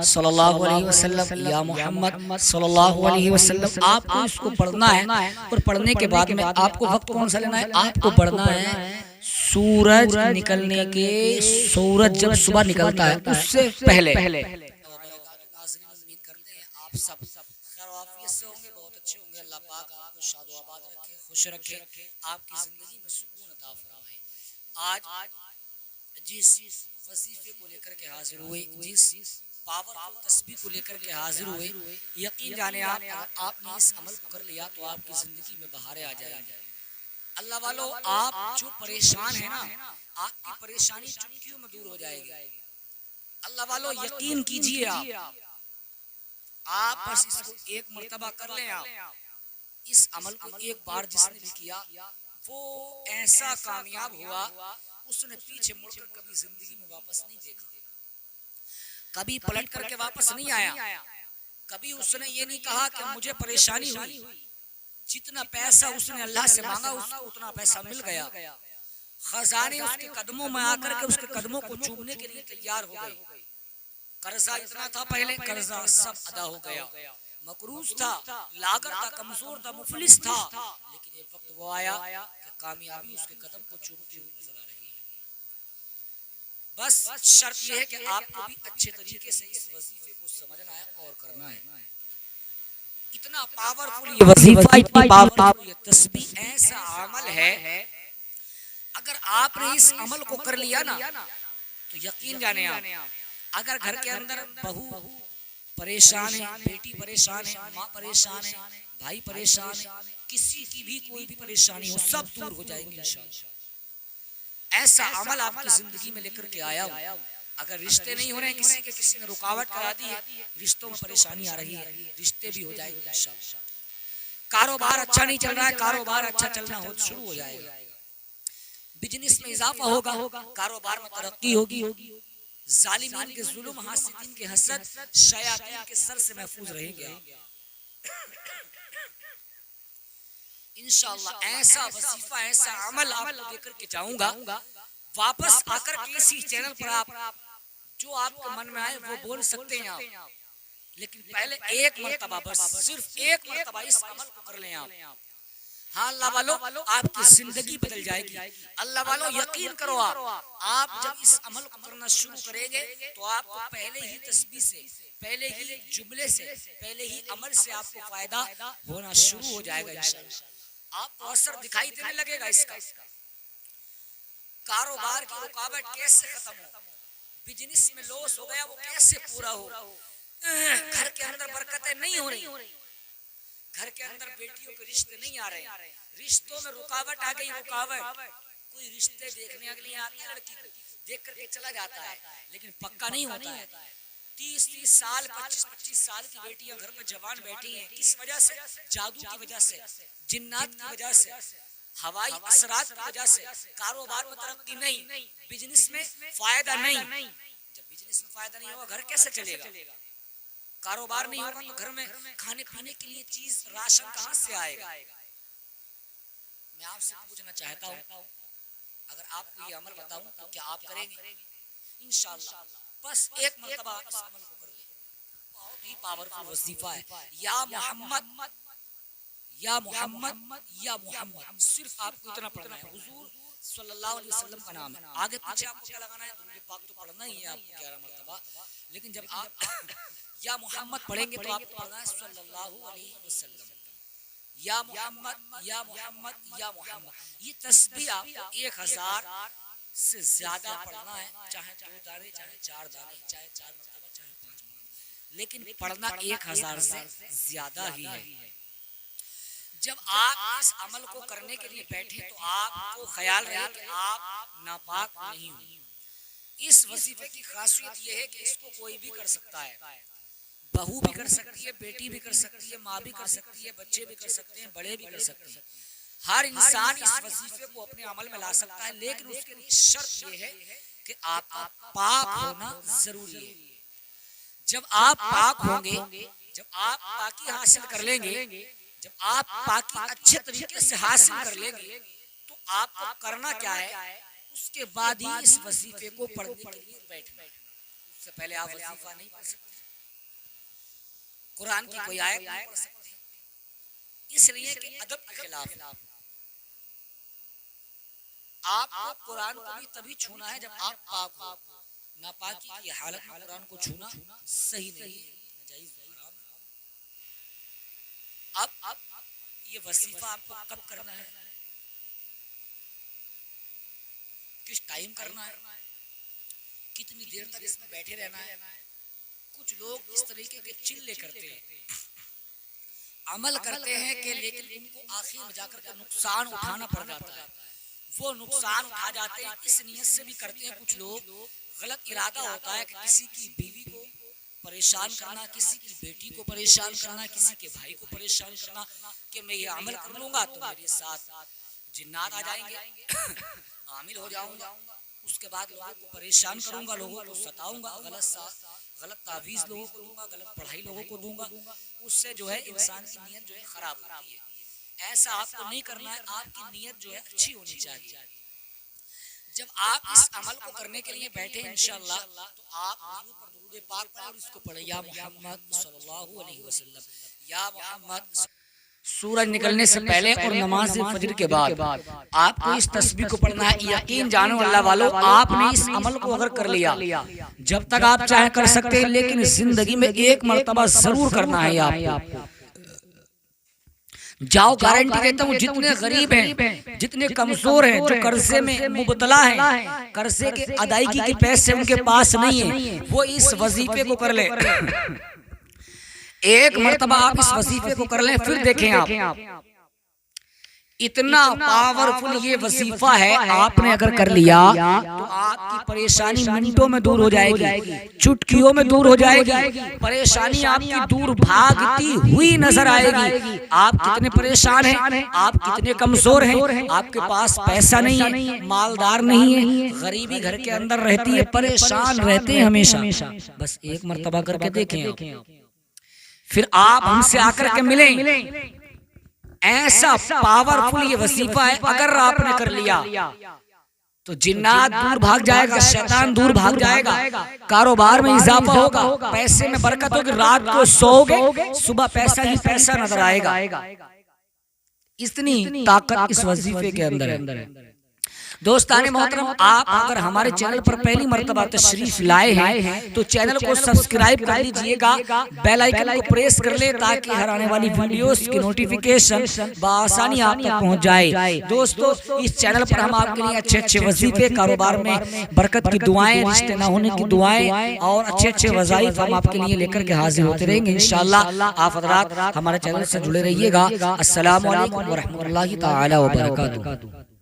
सल्लल्लाहु अलैहि वसल्लम, या मोहम्मद सल्लल्लाहु अलैहि वसल्लम। आपको इसको पढ़ना है और पढ़ने के बाद में आपको वक्त कौन सा लेना है? आपको पढ़ना है सूरज निकलने के, सूरज जब सुबह निकलता है उससे पहले। उम्मीद करते हैं आप सब खैरियत से होंगे, बहुत अच्छे होंगे। अल्लाह पाक आपको शादो-आबाद रखे, खुश रखे, आपकी जिंदगी में सुकून अता फरमाए। आज जिस वजीफे को लेकर के हाजिर हुए, जिस पावरफुल तस्बीह को लेकर के हाजिर हुए, यकीन जाने आपने इस अमल को कर लिया तो आपकी जिंदगी में बहारें आ जाएंगी। अल्लाह वालों, आप जो परेशान है ना, आपकी परेशानी चुटकियों में दूर हो जाएगी। अल्लाह वालों, यकीन कीजिए, आप बस इसको एक मर्तबा कर लें। आप इस अमल को एक बार जिसने भी किया वो ऐसा कामयाब हुआ, उसने पीछे मुड़कर कभी जिंदगी में वापस नहीं देखा, कभी पलट करके वापस नहीं आया, कभी उसने ये नहीं कहा कि मुझे परेशानी हुई। जितना पैसा उसने अल्लाह से मांगा उसको उतना पैसा मिल गया। खजाने उसके कदमों में आकर के उसके कदमों को चूमने के लिए तैयार हो गए। कर्जा इतना था पहले, कर्जा सब अदा हो गया। मकरूज था, लागर था, कमजोर था, मुफलिस था, लेकिन एक वक्त वो आया कि कामयाबी उसके कदम को चूमती हुई नजर आ रही है। बस शर्त यह है कि आपको भी अच्छे तरीके से इस वजीफे को समझना है और करना है। इतना पावरफुल ये वजीफा, इतनी पावरफुल ये तस्बीह, ऐसा अमल है, अगर आपने इस अमल को कर लिया ना तो यकीन जाने आप, अगर घर के अंदर बहू परेशान है, बेटी परेशान है, माँ परेशान है, भाई परेशान है, किसी की भी कोई भी परेशानी हो सब दूर हो जाएंगे इंशाअल्लाह। ऐसा अमल आपकी जिंदगी में लेकर के आया हूं। अगर रिश्ते नहीं हो रहे, किसी ने रुकावट करा दी है, रिश्तों में परेशानी आ रही है, रिश्ते भी हो जाएंगे इंशाअल्लाह। कारोबार अच्छा नहीं चल रहा है, कारोबार अच्छा चलना शुरू हो जाएगा। बिजनेस में इजाफा होगा, कारोबार में तरक्की होगी, जालिमीन के जुल्म, हासिदीन के हसद, शयातीन के सर से महफूज रहेंगे इंशाअल्लाह। ऐसा वजीफा, ऐसा अमल आपको लेकर के जाऊंगा। वापस आकर के इसी चैनल पर आप जो आपके मन में आए वो बोल सकते हैं आप, लेकिन पहले एक मर्तबा, बस सिर्फ एक मर्तबा इस अमल को कर लें आप। हाँ अल्लाह वालों, आपकी जिंदगी बदल जाएगी। अल्लाह वालों, यकीन करो, आप जब इस अमल को करना शुरू करेंगे तो आपको पहले ही तस्बीह से, पहले ही जुमले से, पहले ही अमल से आपको फायदा होना शुरू हो जाएगा इंशाअल्लाह। आपको असर दिखाई देने लगेगा इसका। कारोबार की रुकावट कैसे खत्म हो, बिजनेस में लॉस हो गया वो कैसे पूरा हो, घर के अंदर बरकतें नहीं हो रही, घर के अंदर बेटियों के रिश्ते नहीं आ रहे, रिश्तों में रुकावट आ गई, रुकावट। कोई रिश्ते देखने अगली आती है, लड़की को देख करके चला जाता है, लेकिन पक्का नहीं होता है। 30-30 साल, 25-25 साल की बेटियां घर में जवान बैठी हैं, किस वजह से? जादू की वजह से, जिन्नात की वजह से, हवाई असरात की वजह से। कारोबार में तरक्की नहीं, बिजनेस में फायदा नहीं। जब बिजनेस में फायदा नहीं होगा घर कैसे चलेगा? कारोबार नहीं होगा तो घर में खाने पीने के लिए चीज, राशन कहां से आएगा? मैं आपसे पूछना चाहता हूं, अगर आपको ये अमल बताऊं तो क्या आप करेंगे? इंशाअल्लाह। बस एक मर्तबा इस अमल को कर ले, बहुत ही पावरफुल वजीफा है। या मोहम्मद, या मोहम्मद, या मोहम्मद, सिर्फ आपको इतना पढ़ना है। हुजूर सल्लल्लाहु अलैहि वसल्लम का नाम है, आगे पीछे आपको क्या लगाना है? दुरूद पाक तो पढ़ना ही है आपको 11 मर्तबा, लेकिन जब आप या मोहम्मद पढ़ेंगे तो आपको पढ़ना है सल्लल्लाहु अलैहि वसल्लम। या मोहम्मद, या मोहम्मद, या मोहम्मद। ये तस्बीह आपको 1000 से ज्यादा पढ़ना है, चाहे 2 दाने, चाहे 4 दाने, चाहे 4 मर्तबा, चाहे 5 मर्तबा, लेकिन पढ़ना 1000 से ज्यादा ही है। जब आप इस अमल को करने के लिए बैठे तो आपको ख्याल रहे कि आप नापाक नहीं हो। इस वजीफे की खासियत यह है कि इसको कोई भी कर सकता है, बहू भी कर सकती है, बेटी भी कर सकती है, माँ भी कर सकती है, बच्चे भी कर सकते हैं, बड़े भी कर सकते हैं। हर इंसान इस वजीफे को अपने अमल में ला सकता है, लेकिन उसके लिए शर्त यह है कि आपका पाक होना जरूरी है। जब आप पाक होंगे, जब आप पाकी हासिल कर लेंगे, जब आप पाकी अच्छे तरीके से हासिल कर लेंगे तो आपको करना क्या है, उसके बाद ही इस वजीफे को पढ़ने के लिए बैठना। उससे पहले आप वजीफा नहीं पढ़ सकते। कुरान की कोई आयत नहीं पढ़ सकते, इसलिए कि अदब के खिलाफ। आपको कुरान को भी तभी छूना है जब आप पाक हो। नापाकी की हालत में कुरान को छूना सही नहीं है, नाजायज हराम है। अब ये वजीफा आपको कब करना है, किस टाइम करना है, कितनी देर तक इसमें बैठे रहना है। कुछ लोग इस तरीके के चिल्ले करते हैं, अमल करते हैं कि लेकिन उनको आखिर में जाकर के नुकसान उठाना पड़ जाता है। वो नुकसान उठा जाते हैं, इस नियत से भी करते हैं कुछ लोग, गलत इरादा होता है कि किसी की बीवी को परेशान करना, किसी की बेटी को परेशान करना, किसी के भाई को परेशान करना, कि मैं ये अमल कर लूंगा तो मेरे साथ जिन्नात आ जाएंगे, आमिल हो जाऊंगा, उसके बाद लोगों को परेशान करूंगा, लोगों को सताऊंगा, गलत तावीज लोगों को दूंगा, गलत पढ़ाई लोगों को दूंगा। उससे जो है इंसान की नीयत जो है खराब होती है। ऐसा आपको नहीं करना है, आपकी नीयत जो है अच्छी होनी चाहिए। जब आप इस अमल को करने के लिए बैठे इंशाअल्लाह, तो आप दुरूद पाक पढ़ें और इसको पढ़ें, या मोहम्मद सल्लल्लाहु अलैहि वसल्लम, या मोहम्मद। सूरज निकलने से पहले और नमाज फजर के बाद आपको इस तस्बीह को पढ़ना है। यकीन जानो अल्लाह वालों, आपने इस अमल को अगर कर लिया, जब तक आप चाहे कर सकते हैं, लेकिन जिंदगी में एक मर्तबा जरूर करना है आपको। जाओ, गारंटी देता हूँ, जितने गरीब हैं, जितने कमजोर हैं, जो कर्जे में मुबतला हैं, कर्जे के अदायगी के पैसे उनके पास नहीं है, वो इस वजीफे को कर ले। एक मर्तबा आप इस वजीफे को कर लें, फिर देखें आप, इतना पावरफुल ये वजीफा है। आपने अगर कर लिया तो आपकी परेशानी मिनटों में दूर हो जाएगी, चुटकियों में दूर हो जाएगी, परेशानी आपकी दूर भागती हुई नजर आएगी। आप कितने परेशान हैं, आप कितने कमजोर हैं, आपके पास पैसा नहीं है, मालदार नहीं है, गरीबी घर के अंदर रहती है, परेशान रहते हैं हमेशा। बस एक मर्तबा करके देखें, फिर आप हमसे आकर के मिलें। ऐसा पावरफुल ये वजीफा है, अगर आपने कर लिया तो जिन्नात दूर भाग जाएगा, शैतान दूर भाग जाएगा, कारोबार में इजाफा होगा, पैसे में बरकत होगी, रात को सोओगे सुबह पैसा ही पैसा नजर आएगा। इतनी ताकत इस वजीफे के अंदर है। दोस्ताने मोहतरम, आप अगर हमारे चैनल पर पहली मर्तबा तशरीफ लाए हैं तो चैनल को सब्सक्राइब कर लीजिएगा, बेल आइकन को प्रेस कर ले, ताकि हर आने वाली वीडियोस की नोटिफिकेशन बआसानी आप तक पहुंच जाए। दोस्तों, इस चैनल पर हम आपके लिए अच्छे अच्छे वजीफे, कारोबार में बरकत की दुआएं, रिश्ते न होने की दुआएं और अच्छे अच्छे वज़ाइफ हम आपके लिए लेकर के हाजिर होते रहेंगे इंशाअल्लाह। आप हज़रात हमारे चैनल से जुड़े रहिएगा। अस्सलामु अलैकुम व रहमतुल्लाहि तआला व बरकातुहू।